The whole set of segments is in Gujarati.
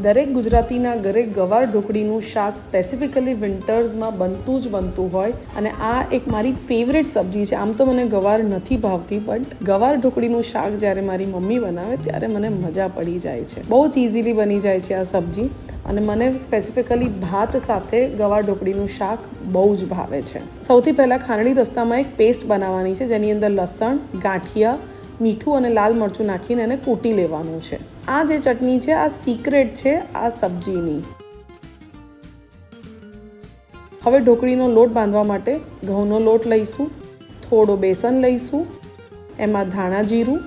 દરેક ગુજરાતીના ઘરે ગવાર ઢોકળીનું શાક સ્પેસિફિકલી વિન્ટર્સમાં બનતું હોય અને આ એક મારી ફેવરેટ સબ્જી છે. આમ તો મને ગવાર નથી ભાવતી, બટ ગવાર ઢોકળીનું શાક જ્યારે મારી મમ્મી બનાવે ત્યારે મને મજા પડી જાય છે. બહુ જ ઇઝીલી બની જાય છે આ સબ્જી અને મને સ્પેસિફિકલી ભાત સાથે ગવાર ઢોકળીનું શાક બહુ જ ભાવે છે. સૌથી પહેલાં ખાંડણી દસ્તામાં એક પેસ્ટ બનાવવાની છે, જેની અંદર લસણ, ગાંઠિયા, મીઠું અને લાલ મરચું નાખીને એને કૂટી લેવાનું છે. આ જે ચટણી છે આ સિક્રેટ છે આ સબ્જીની. હવે ઢોકળીનો લોટ બાંધવા માટે ઘઉંનો લોટ લઈશું, થોડો બેસન લઈશું, એમાં ધાણા જીરું,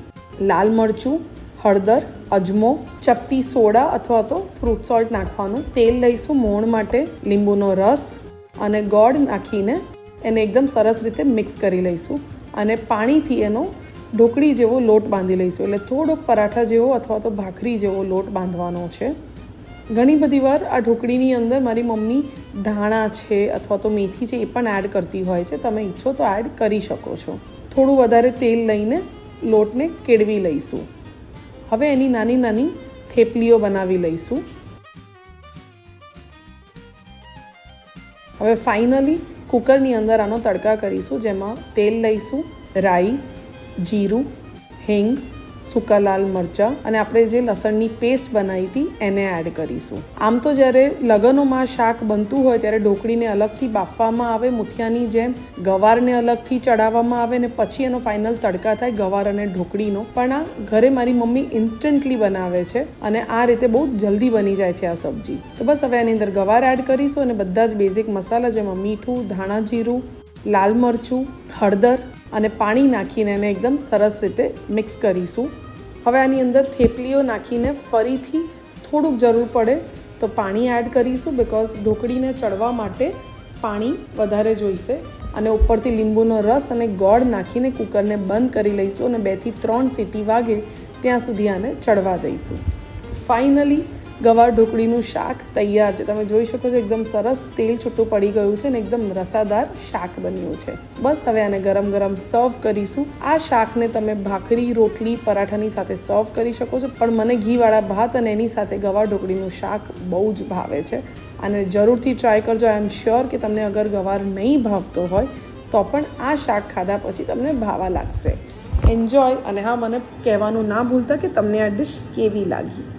લાલ મરચું, હળદર, અજમો, ચપટી સોડા અથવા તો ફ્રૂટ સોલ્ટ નાખવાનું. તેલ લઈશું મોણ માટે, લીંબુનો રસ અને ગોળ નાખીને એને એકદમ સરસ રીતે મિક્સ કરી લઈશું અને પાણીથી એનો ઢોકળી જેવો લોટ બાંધી લઈશું. એટલે થોડોક પરાઠા જેવો અથવા તો ભાખરી જેવો લોટ બાંધવાનો છે. ઘણી બધી વાર આ ઢોકળીની અંદર મારી મમ્મી ધાણા છે અથવા તો મેથી છે એ પણ એડ કરતી હોય છે. તમે ઈચ્છો તો એડ કરી શકો છો. થોડું વધારે તેલ લઈને લોટને કેળવી લઈશું. હવે એની નાની નાની થેપલીઓ બનાવી લઈશું. હવે ફાઇનલી કુકરની અંદર આનો તડકા કરીશું, જેમાં તેલ લઈશું, રાઈ, જીરું, હિંગ, સૂકા લાલ મરચાં અને આપણે જે લસણની પેસ્ટ બનાવી હતી એને એડ કરીશું. આમ તો જ્યારે લગનોમાં શાક બનતું હોય ત્યારે ઢોકળીને અલગથી બાફવામાં આવે મુઠિયાની જેમ, ગવારને અલગથી ચડાવવામાં આવે ને પછી એનો ફાઇનલ તડકા થાય ગવાર અને ઢોકળીનો. પણ આ ઘરે મારી મમ્મી ઇન્સ્ટન્ટલી બનાવે છે અને આ રીતે બહુ જલ્દી બની જાય છે આ સબ્જી. તો બસ હવે એની અંદર ગવાર એડ કરીશું અને બધા જ બેઝિક મસાલા, જેમાં મીઠું, ધાણા જીરું, લાલ મરચું, હળદર અને પાણી નાખીને એને એકદમ સરસ રીતે મિક્સ કરીશું. હવે આની અંદર થેપલીઓ નાખીને ફરીથી થોડુંક જરૂર પડે તો પાણી એડ કરીશું, બિકોઝ ઢોકળીને ચડવા માટે પાણી વધારે જોઈશે. અને ઉપરથી લીંબુનો રસ અને ગોળ નાખીને કુકરને બંધ કરી લઈશું અને 2 થી 3 સીટી વાગે ત્યાં સુધી આને ચડવા દઈશું. ફાઇનલી ગવાર ઢોકળીનું શાક તૈયાર છે. તમે જોઈ શકો છો એકદમ સરસ તેલ છૂટું પડી ગયું છે અને એકદમ રસાદાર શાક બન્યું છે. બસ હવે આને ગરમ ગરમ સર્વ કરીશું. આ શાકને તમે ભાખરી, રોટલી, પરાઠાની સાથે સર્વ કરી શકો છો, પણ મને ઘીવાળા ભાત અને એની સાથે ગવાર ઢોકળીનું શાક બહુ જ ભાવે છે. અને જરૂરથી ટ્રાય કરજો. આઈ એમ શ્યોર કે તમને અગર ગવાર નહીં ભાવતો હોય તો પણ આ શાક ખાધા પછી તમને ભાવવા લાગશે. એન્જોય. અને હા, મને કહેવાનું ના ભૂલતા કે તમને આ ડિશ કેવી લાગી.